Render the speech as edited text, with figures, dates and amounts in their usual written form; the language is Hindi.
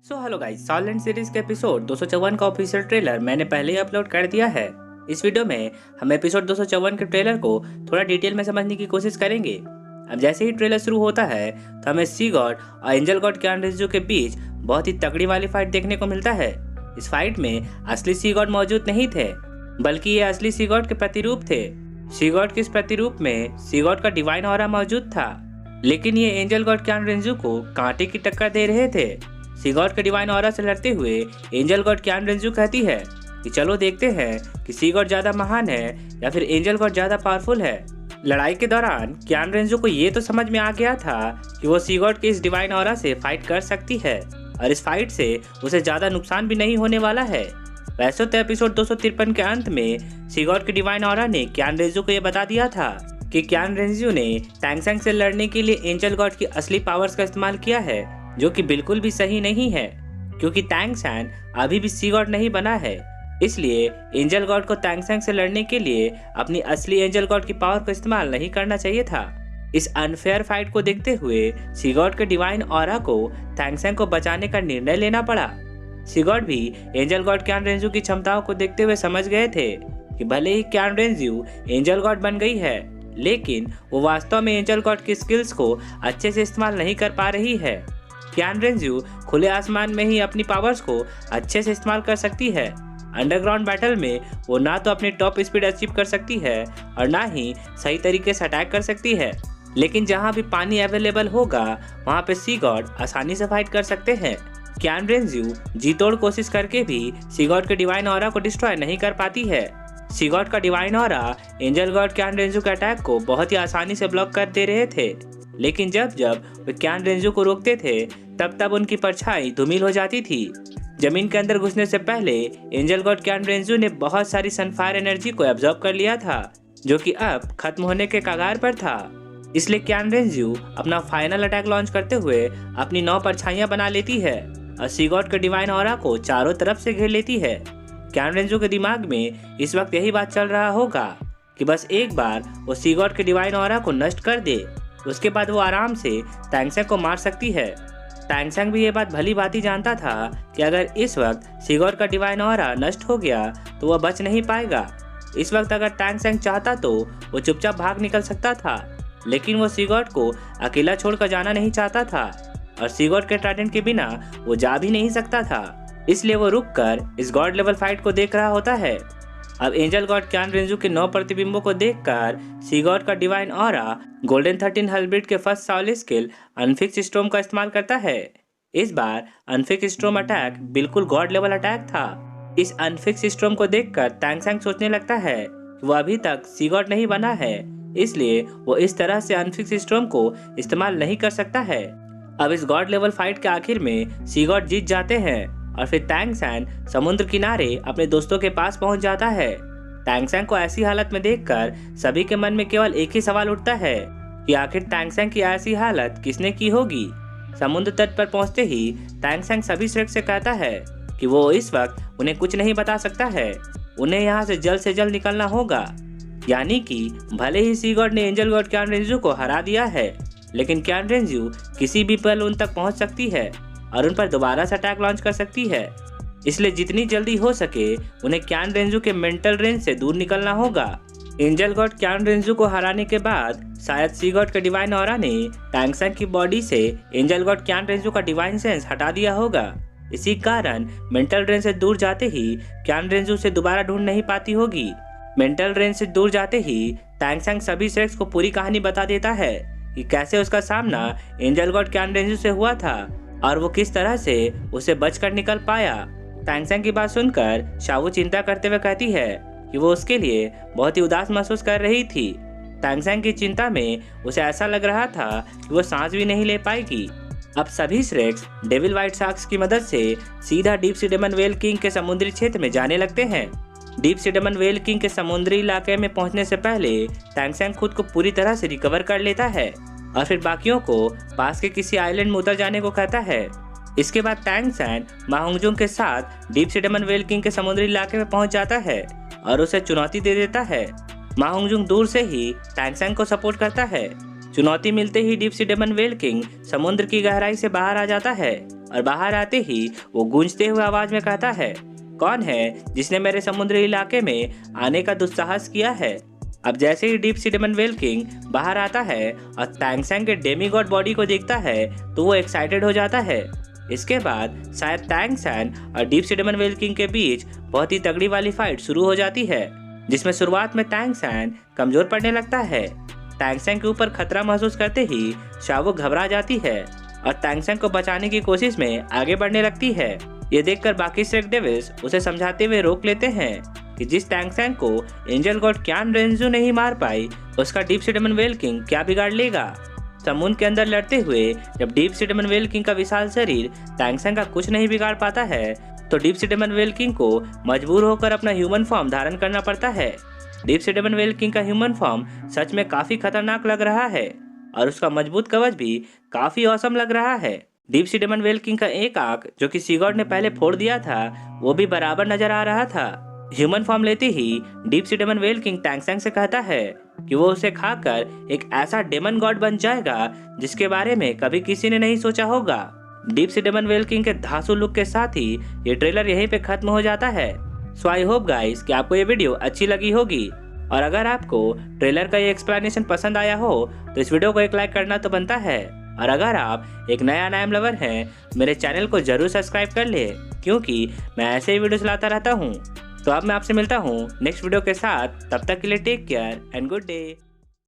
हेलो गाइस, सॉलिड सीरीज के एपिसोड 254 का ऑफिशियल ट्रेलर मैंने पहले ही अपलोड कर दिया है। इस वीडियो में हम एपिसोड 254 के ट्रेलर को थोड़ा डिटेल में समझने की कोशिश करेंगे। अब जैसे ही ट्रेलर शुरू होता है तो हमें सी गॉड और एंजल गॉड कियान रेंजू के बीच बहुत ही तगड़ी वाली फाइट देखने को मिलता है। इस फाइट में असली सी गॉड मौजूद नहीं थे, बल्कि ये असली सी गॉड के प्रतिरूप थे। सी गॉड के इस प्रतिरूप में सी गॉड का डिवाइन ऑरा मौजूद था, लेकिन ये एंजल गॉड कियान रेंजू को कांटे की टक्कर दे रहे थे। सी गॉड के डिवाइन ऑरा से लड़ते हुए एंजल गॉड कियान रेंजू कहती है कि चलो देखते हैं कि सी गॉड ज्यादा महान है या फिर एंजल गॉड ज्यादा पावरफुल है। लड़ाई के दौरान कियान रेंजू को ये तो समझ में आ गया था कि वो सी गॉड के इस डिवाइन ऑरा से फाइट कर सकती है और इस फाइट से उसे ज्यादा नुकसान भी नहीं होने वाला है। वैसे तो एपिसोड 253 के अंत में सी गॉड के डिवाइन ऑरा ने कियान रेंजू को ये बता दिया था कि कियान रेंजू ने टैंगसेंग से लड़ने के लिए एंजल गॉड की असली पावर्स का इस्तेमाल किया है, जो कि बिल्कुल भी सही नहीं है, क्योंकि टैंगसेंग अभी भी सी गॉड नहीं बना है। इसलिए एंजल गॉड को टैंगसेंग से लड़ने के लिए अपनी असली एंजल गॉड की पावर का इस्तेमाल नहीं करना चाहिए था। इस अनफेयर फाइट को देखते हुए सी गॉड के डिवाइन ऑरा को टैंगसेंग को बचाने का निर्णय लेना पड़ा। सी गॉड भी एंजल गॉड कियान रेंजू की क्षमताओं को देखते हुए समझ गए थे कि भले ही कियान रेंजू एंजल गॉड बन गई है, लेकिन वो वास्तव में एंजल गॉड की स्किल्स को अच्छे से इस्तेमाल नहीं कर पा रही है। कियान रेंजू खुले आसमान में ही अपनी पावर्स को अच्छे से इस्तेमाल कर सकती है। अंडरग्राउंड बैटल में वो ना तो अपनी टॉप स्पीड अचीव कर सकती है और ना ही सही तरीके से अटैक कर सकती है, लेकिन जहाँ भी पानी अवेलेबल होगा वहाँ पे सी गॉड आसानी से फाइट कर सकते हैं। कियान रेंजू जी तोड़ कोशिश करके भी सी गॉड के डिवाइन ऑरा को डिस्ट्रॉय नहीं कर पाती है। सी गॉड का डिवाइन ऑरा एंजल गॉड कियान रेंजू के अटैक को बहुत ही आसानी से ब्लॉक कर दे रहे थे, लेकिन जब जब वे कियान रेंजू को रोकते थे तब तब उनकी परछाई धूमिल हो जाती थी। जमीन के अंदर घुसने से पहले एंजल गॉड कियान रेंजू ने बहुत सारी सनफायर एनर्जी को एब्जॉर्ब कर लिया था, जो कि अब खत्म होने के कगार पर था। इसलिए कियान रेंजू अपना फाइनल अटैक लॉन्च करते हुए अपनी 9 परछाइयां बना लेती है और सी गॉड के डिवाइन ऑरा को चारों तरफ से घेर लेती है। कियान रेंजू के दिमाग में इस वक्त यही बात चल रहा होगा कि बस एक बार वो सी गॉड के डिवाइन ऑरा को नष्ट कर दे, उसके बाद वो आराम से टैंगसेंग को मार सकती है। टैंगसेंग भी ये बात भली भांति जानता था कि अगर इस वक्त सी गॉड का डिवाइन ऑरा नष्ट हो गया तो वह बच नहीं पाएगा। इस वक्त अगर टैंगसेंग चाहता तो वो चुपचाप भाग निकल सकता था, लेकिन वो सी गॉड को अकेला छोड़कर जाना नहीं चाहता था और सी गॉड के ट्राइडेंट के बिना वो जा भी नहीं सकता था। इसलिए वो रुककर इस गॉड लेवल फाइट को देख रहा होता है। अब एंजल गॉड कियान रेंजू के 9 प्रतिबिंबों को देखकर सी गॉड का डिवाइन ऑरा गोल्डन 13 हलब्रिड के first Saul skill unfix storm का इस्तेमाल करता है। इस बार अनफिक्स स्टॉर्म अटैक बिल्कुल गॉड लेवल अटैक था। इस अनफिक्स स्टॉर्म को देखकर टैंगसेंग सोचने लगता है कि वो अभी तक सी गॉड नहीं बना है, इसलिए वो इस तरह से अनफिक्स स्टॉर्म को इस्तेमाल नहीं कर सकता है। अब इस गॉड लेवल फाइट के आखिर में सी गॉड जीत जाते हैं और फिर टैंगसेंग समुद्र किनारे अपने दोस्तों के पास पहुंच जाता है। टैंगसेंग को ऐसी हालत में देखकर सभी के मन में केवल एक ही सवाल उठता है कि आखिर टैंगसेंग की ऐसी हालत किसने की होगी। समुद्र तट पर पहुंचते ही टैंगसेंग सभी श्रेक से कहता है कि वो इस वक्त उन्हें कुछ नहीं बता सकता है, उन्हें यहाँ से जल्द निकलना होगा। यानी कि भले ही सी गॉड ने एंजल गॉड कियान रेंजू को हरा दिया है, लेकिन कियान रेंजू किसी भी पल उन तक पहुंच सकती है और उन पर दोबारा से अटैक लॉन्च कर सकती है। इसलिए जितनी जल्दी हो सके उन्हें कियान रेंजू के मेंटल रेंज से दूर निकलना होगा। एंजल गॉड कियान रेंजू को हराने के बाद शायद सी गॉड के डिवाइन ऑरा ने टैंगसेंग की बॉडी से एंजल गॉड कियान रेंजू का डिवाइन सेंस हटा दिया होगा। इसी कारण मेंटल रेंज से दूर जाते ही कियान रेंजू से दोबारा ढूंढ नहीं पाती होगी। मेंटल रेंज से दूर जाते ही टैंगसेंग सभी सेक्स को पूरी कहानी बता देता है कि कैसे उसका सामना एंजल गॉड कियान रेंजू से हुआ था और वो किस तरह से उसे बचकर निकल पाया। टैंगसेंग की बात सुनकर शावू चिंता करते हुए कहती है कि वो उसके लिए बहुत ही उदास महसूस कर रही थी। टैंगसेंग की चिंता में उसे ऐसा लग रहा था कि वो सांस भी नहीं ले पाएगी। अब सभी श्रेक्स डेविल व्हाइट शार्क्स की मदद से सीधा डीप सी डेमन व्हेल किंग के समुद्री क्षेत्र में जाने लगते हैं। डीप सी डेमन व्हेल किंग के समुद्री इलाके में पहुंचने से पहले टैंगसेंग खुद को पूरी तरह से रिकवर कर लेता है और फिर बाकियों को पास के किसी आइलैंड में उतर जाने को कहता है। इसके बाद टैंगसेंग मा होंगजुंग के साथ डीप सी डेमन व्हेल किंग के समुद्री इलाके में पहुंच जाता है और उसे चुनौती दे देता है। मा होंगजुंग दूर से ही टैंगसेंग को सपोर्ट करता है। चुनौती मिलते ही डीप सी डेमन व्हेल किंग समुद्र की गहराई से बाहर आ जाता है और बाहर आते ही वो गूंजते हुए आवाज में कहता है, कौन है जिसने मेरे समुद्री इलाके में आने का दुस्साहस किया है। अब जैसे ही डीप सी डेमन व्हेल किंग बाहर आता है और टैंग सैंग के डेमीगॉड बॉडी को देखता है तो वो एक्साइटेड हो जाता है। इसके बाद शायद टैंग सैंग और डीप सी डेमन व्हेल किंग के बीच बहुत ही तगड़ी वाली फाइट शुरू हो जाती है, जिसमें शुरुआत में टैंग सैंग कमजोर पड़ने लगता है। टैंग सैंग के ऊपर खतरा महसूस करते ही शावो घबरा जाती है और टैंग सैंग को बचाने की कोशिश में आगे बढ़ने लगती है। ये देखकर बाकी स्ट्रेक डेविल्स उसे समझाते हुए रोक लेते हैं कि जिस टैंग सैंग को एंजल गॉड क्यान रेंजू नहीं मार पाई, उसका डीप सी डेमन व्हेल किंग क्या बिगाड़ लेगा। समुद्र के अंदर लड़ते हुए जब डीप सी डेमन व्हेल किंग का विशाल शरीर टैंग सैंग का कुछ नहीं बिगाड़ पाता है, तो डीप सी डेमन व्हेल किंग को मजबूर होकर अपना ह्यूमन फॉर्म धारण करना पड़ता है। डीप सी डेमन व्हेल किंग का ह्यूमन फॉर्म सच में काफी खतरनाक लग रहा है और उसका मजबूत कवच भी काफी औसम लग रहा है। डीप सी डेमन व्हेल किंग का एक आंख जो कि सी गॉड ने पहले फोड़ दिया था, वो भी बराबर नजर आ रहा था। ह्यूमन फॉर्म लेते ही डीप सी daemon whale king Tang Sang से कहता है कि वो उसे खाकर एक ऐसा डेमन गॉड बन जाएगा जिसके बारे में कभी किसी ने नहीं सोचा होगा। डीप सी डेमन व्हेल किंग के धांसू लुक के साथ ही ये ट्रेलर यहीं पे खत्म हो जाता है। सो आई होप गाइस कि आपको ये वीडियो अच्छी लगी होगी, और अगर आपको ट्रेलर का ये एक्सप्लेनेशन पसंद आया हो तो इस वीडियो को एक लाइक करना तो बनता है। और अगर आप एक नया नायम लवर हैं, मेरे चैनल को जरूर सब्सक्राइब कर ले, क्योंकि मैं ऐसे ही वीडियोस लाता रहता हूँ। तो अब मैं आपसे मिलता हूँ नेक्स्ट वीडियो के साथ, तब तक के लिए take care and good day.